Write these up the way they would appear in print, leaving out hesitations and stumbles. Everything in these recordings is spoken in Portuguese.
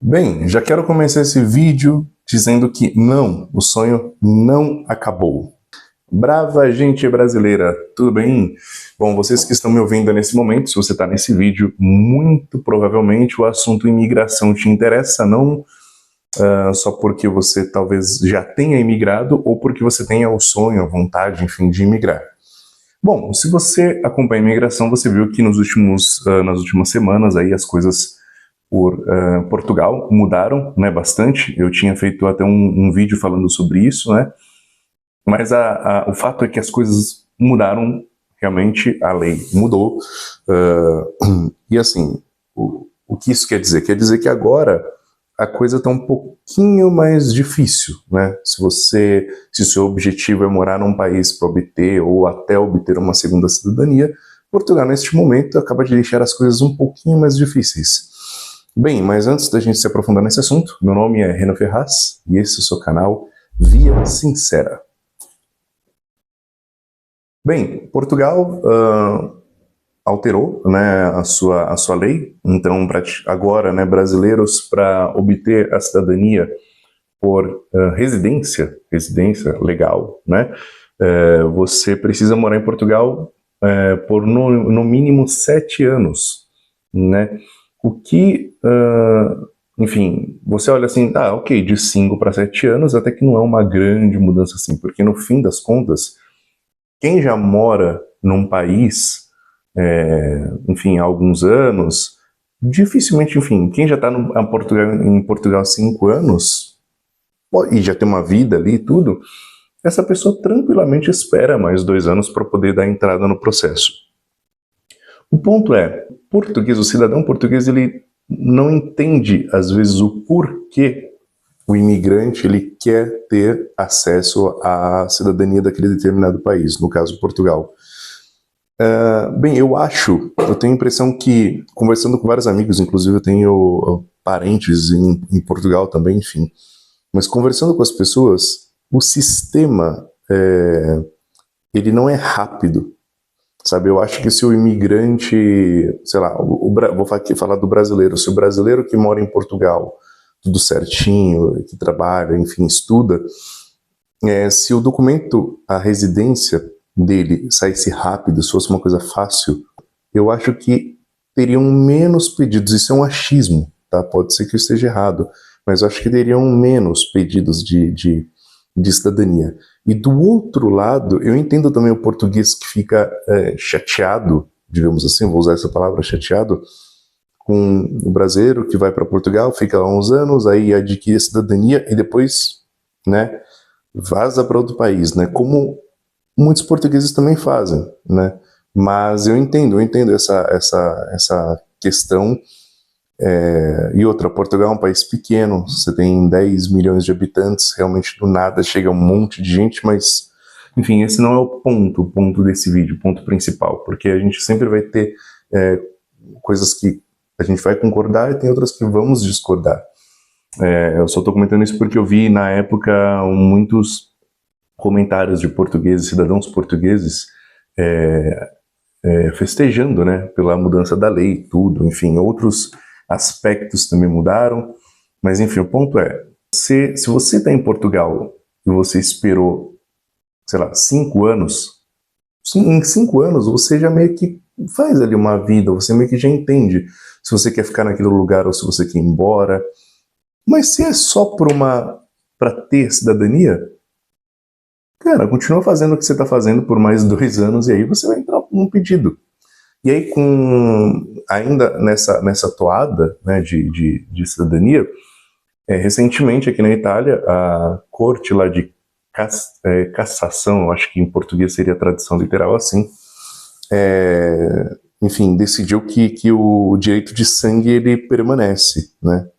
Bem, já quero começar esse vídeo dizendo que não, o sonho não acabou. Brava gente brasileira, tudo bem? Bom, vocês que estão me ouvindo nesse momento, se você está nesse vídeo, muito provavelmente o assunto imigração te interessa, não só porque você talvez já tenha imigrado ou porque você tenha o sonho, a vontade, enfim, de imigrar. Bom, se você acompanha a imigração, você viu que nas últimas semanas aí as coisas por Portugal mudaram, né, bastante. Eu tinha feito até um vídeo falando sobre isso, né? Mas o fato é que as coisas mudaram, realmente a lei mudou. E assim, o que isso quer dizer? Quer dizer que agora a coisa está um pouquinho mais difícil, né? Se o seu objetivo é morar num país para obter ou até obter uma segunda cidadania, Portugal neste momento acaba de deixar as coisas um pouquinho mais difíceis. Bem, mas antes da gente se aprofundar nesse assunto, meu nome é Renan Ferraz e esse é o seu canal Via Sincera. Bem, Portugal alterou, né, a sua lei, então agora, né, brasileiros para obter a cidadania por residência legal, né, você precisa morar em Portugal por no mínimo 7 anos, né, o que, enfim, você olha assim, ok, de 5 para 7 anos até que não é uma grande mudança assim, porque no fim das contas, quem já mora num país, enfim, há alguns anos, dificilmente, enfim, quem já está em Portugal há 5 anos, e já tem uma vida ali e tudo, essa pessoa tranquilamente espera mais 2 anos para poder dar entrada no processo. O ponto é, o cidadão português, ele não entende, às vezes, o porquê o imigrante ele quer ter acesso à cidadania daquele determinado país, no caso Portugal. Bem, eu tenho a impressão que, conversando com vários amigos, inclusive eu tenho parentes em Portugal também, enfim, mas conversando com as pessoas, o sistema, ele não é rápido, sabe? Eu acho que se o imigrante, sei lá, vou falar do brasileiro, se o brasileiro que mora em Portugal, tudo certinho, que trabalha, enfim, estuda, se o documento, a residência dele saísse rápido, se fosse uma coisa fácil, eu acho que teriam menos pedidos. Isso é um achismo, tá? Pode ser que eu esteja errado, mas eu acho que teriam menos pedidos de cidadania. E do outro lado, eu entendo também o português que fica chateado, digamos assim, vou usar essa palavra, chateado, com o brasileiro que vai para Portugal, fica lá uns anos, aí adquire a cidadania e depois, né, vaza para outro país, né, como muitos portugueses também fazem, né, mas eu entendo essa questão. E outra, Portugal é um país pequeno, você tem 10 milhões de habitantes, realmente do nada chega um monte de gente, mas, enfim, esse não é o ponto desse vídeo, o ponto principal, porque a gente sempre vai ter coisas que a gente vai concordar e tem outras que vamos discordar. Eu só estou comentando isso porque eu vi, na época, muitos comentários de portugueses, cidadãos portugueses, festejando, né, pela mudança da lei e tudo, enfim, outros aspectos também mudaram, mas enfim, o ponto é, se você está em Portugal e você esperou, sei lá, 5 anos, em 5 anos você já meio que faz ali uma vida, você meio que já entende se você quer ficar naquele lugar ou se você quer ir embora, mas se é só para ter cidadania, cara, continua fazendo o que você está fazendo por mais 2 anos e aí você vai entrar num pedido. E aí, ainda nessa toada, né, de cidadania, recentemente aqui na Itália, a corte lá de cassação, eu acho que em português seria a tradução literal assim, enfim, decidiu que o direito de sangue ele permanece, né?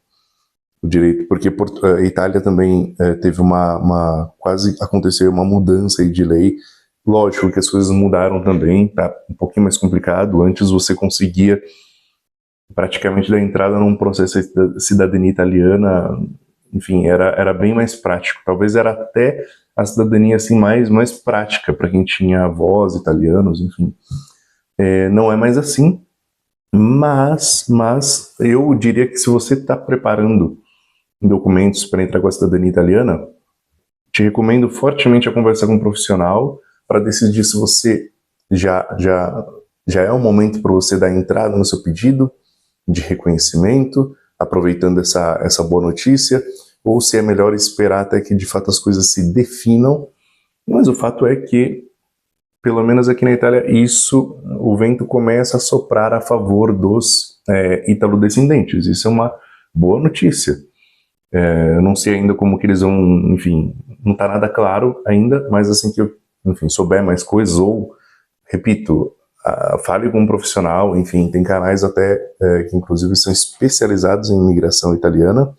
O direito, porque a Itália também teve quase aconteceu uma mudança aí de lei. Lógico que as coisas mudaram também, tá um pouquinho mais complicado. Antes você conseguia praticamente dar entrada num processo de cidadania italiana, enfim, era bem mais prático. Talvez era até a cidadania assim mais prática para quem tinha avós italianos, enfim. Não é mais assim. Mas eu diria que se você está preparando documentos para entrar com a cidadania italiana, te recomendo fortemente a conversar com um profissional para decidir se você já é o momento para você dar entrada no seu pedido de reconhecimento, aproveitando essa boa notícia, ou se é melhor esperar até que de fato as coisas se definam. Mas o fato é que, pelo menos aqui na Itália, o vento começa a soprar a favor dos italodescendentes. Isso é uma boa notícia. Eu não sei ainda como que eles vão, enfim, não está nada claro ainda, mas assim que eu, enfim, souber mais coisas, ou, repito, fale com um profissional, enfim, tem canais até que inclusive são especializados em imigração italiana,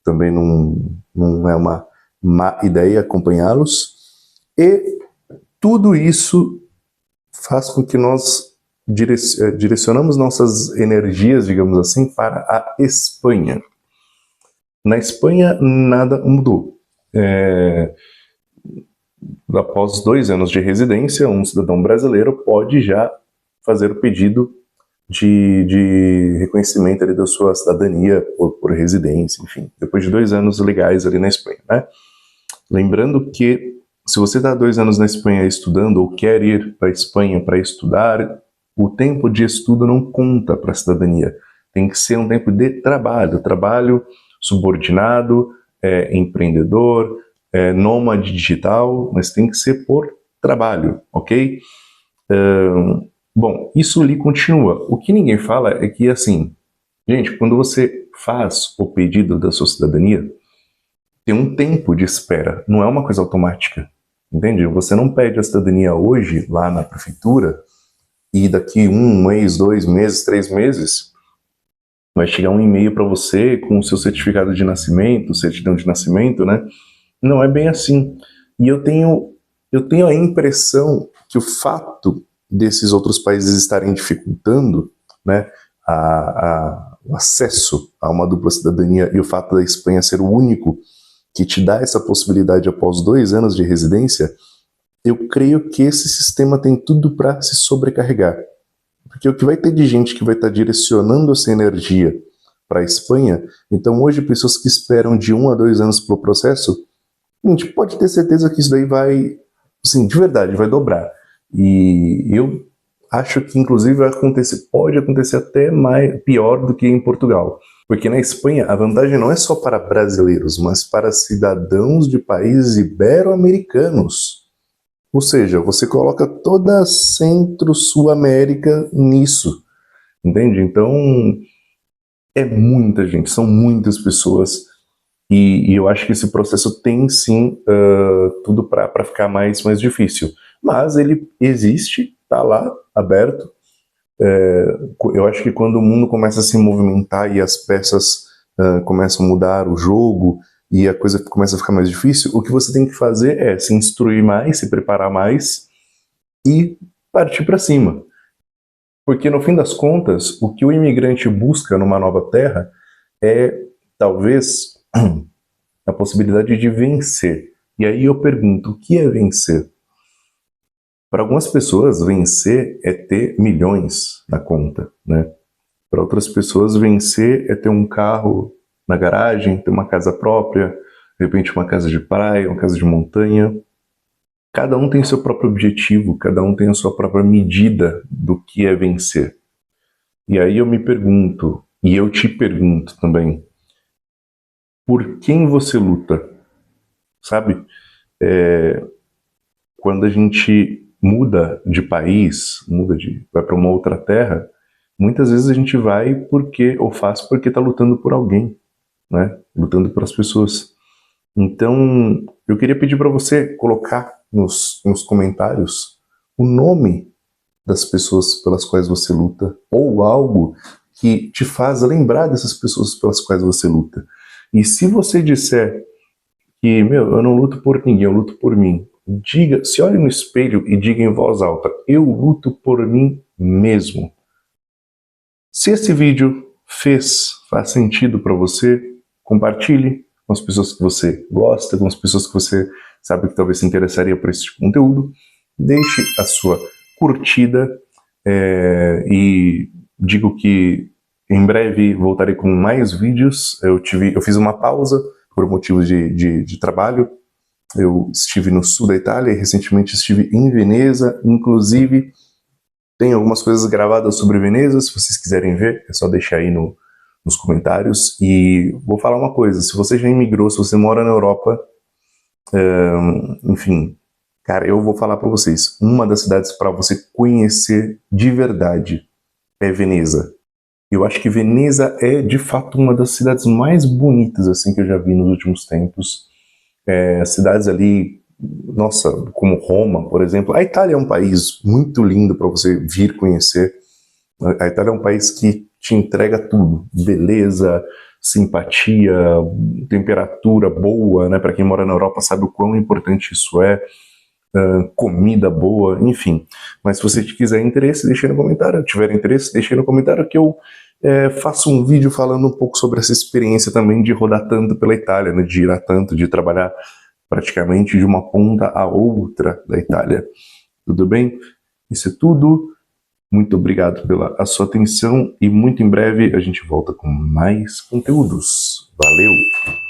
também não é uma má ideia acompanhá-los, e tudo isso faz com que nós direcionamos nossas energias, digamos assim, para a Espanha. Na Espanha, nada mudou. Após 2 anos de residência, um cidadão brasileiro pode já fazer o pedido de reconhecimento ali da sua cidadania por residência, enfim, depois de 2 anos legais ali na Espanha, né? Lembrando que se você está 2 anos na Espanha estudando ou quer ir para a Espanha para estudar, o tempo de estudo não conta para a cidadania. Tem que ser um tempo de trabalho subordinado, empreendedor, nômade digital, mas tem que ser por trabalho, ok? Bom, isso ali continua. O que ninguém fala é que, assim, gente, quando você faz o pedido da sua cidadania, tem um tempo de espera, não é uma coisa automática, entende? Você não pede a cidadania hoje, lá na prefeitura, e daqui 1 mês, 2 meses, 3 meses, vai chegar um e-mail para você com o seu certificado de nascimento, certidão de nascimento, né? Não é bem assim. E eu tenho a impressão que o fato desses outros países estarem dificultando, né, o acesso a uma dupla cidadania, e o fato da Espanha ser o único que te dá essa possibilidade após 2 anos de residência, eu creio que esse sistema tem tudo para se sobrecarregar. Porque o que vai ter de gente que vai estar direcionando essa energia para a Espanha, então hoje pessoas que esperam de 1 a 2 anos pelo processo, a gente pode ter certeza que isso daí vai, assim, de verdade, vai dobrar. E eu acho que inclusive pode acontecer até pior do que em Portugal. Porque na Espanha a vantagem não é só para brasileiros, mas para cidadãos de países ibero-americanos. Ou seja, você coloca toda a Centro-Sul América nisso, entende? Então, é muita gente, são muitas pessoas, e eu acho que esse processo tem sim tudo para ficar mais difícil. Mas ele existe, está lá, aberto. Eu acho que quando o mundo começa a se movimentar e as peças começam a mudar o jogo, e a coisa começa a ficar mais difícil, o que você tem que fazer é se instruir mais, se preparar mais e partir para cima. Porque no fim das contas, o que o imigrante busca numa nova terra é, talvez, a possibilidade de vencer. E aí eu pergunto, o que é vencer? Para algumas pessoas, vencer é ter milhões na conta, né? Para outras pessoas, vencer é ter um carro na garagem, ter uma casa própria, de repente uma casa de praia, uma casa de montanha. Cada um tem seu próprio objetivo, cada um tem a sua própria medida do que é vencer. E aí eu me pergunto, e eu te pergunto também, por quem você luta? Sabe? Quando a gente muda de país, vai para uma outra terra, muitas vezes a gente vai ou faz porque está lutando por alguém, né? Lutando pelas pessoas. Então, eu queria pedir para você colocar nos comentários o nome das pessoas pelas quais você luta, ou algo que te faz lembrar dessas pessoas pelas quais você luta. E se você disser que, eu não luto por ninguém, eu luto por mim, se olhe no espelho e diga em voz alta, eu luto por mim mesmo. Se esse vídeo faz sentido para você, compartilhe com as pessoas que você gosta, com as pessoas que você sabe que talvez se interessaria por esse tipo de conteúdo. Deixe a sua curtida e digo que em breve voltarei com mais vídeos. Eu fiz uma pausa por motivos de trabalho. Eu estive no sul da Itália e recentemente estive em Veneza. Inclusive, tem algumas coisas gravadas sobre Veneza. Se vocês quiserem ver, é só deixar aí nos comentários. E vou falar uma coisa: se você já imigrou, se você mora na Europa, enfim, cara, eu vou falar para vocês, uma das cidades para você conhecer de verdade é Veneza. Eu acho que Veneza é, de fato, uma das cidades mais bonitas assim que eu já vi nos últimos tempos. Cidades ali, nossa, como Roma, por exemplo. A Itália é um país muito lindo para você vir conhecer. A Itália é um país que te entrega tudo: beleza, simpatia, temperatura boa, né? Para quem mora na Europa sabe o quão importante isso é. Comida boa, enfim. Mas se você quiser interesse, deixe aí no comentário. Se tiver interesse, deixe aí no comentário que eu faço um vídeo falando um pouco sobre essa experiência também de rodar tanto pela Itália, né, de ir a tanto, de trabalhar praticamente de uma ponta a outra da Itália. Tudo bem? Isso é tudo. Muito obrigado pela sua atenção e muito em breve a gente volta com mais conteúdos. Valeu!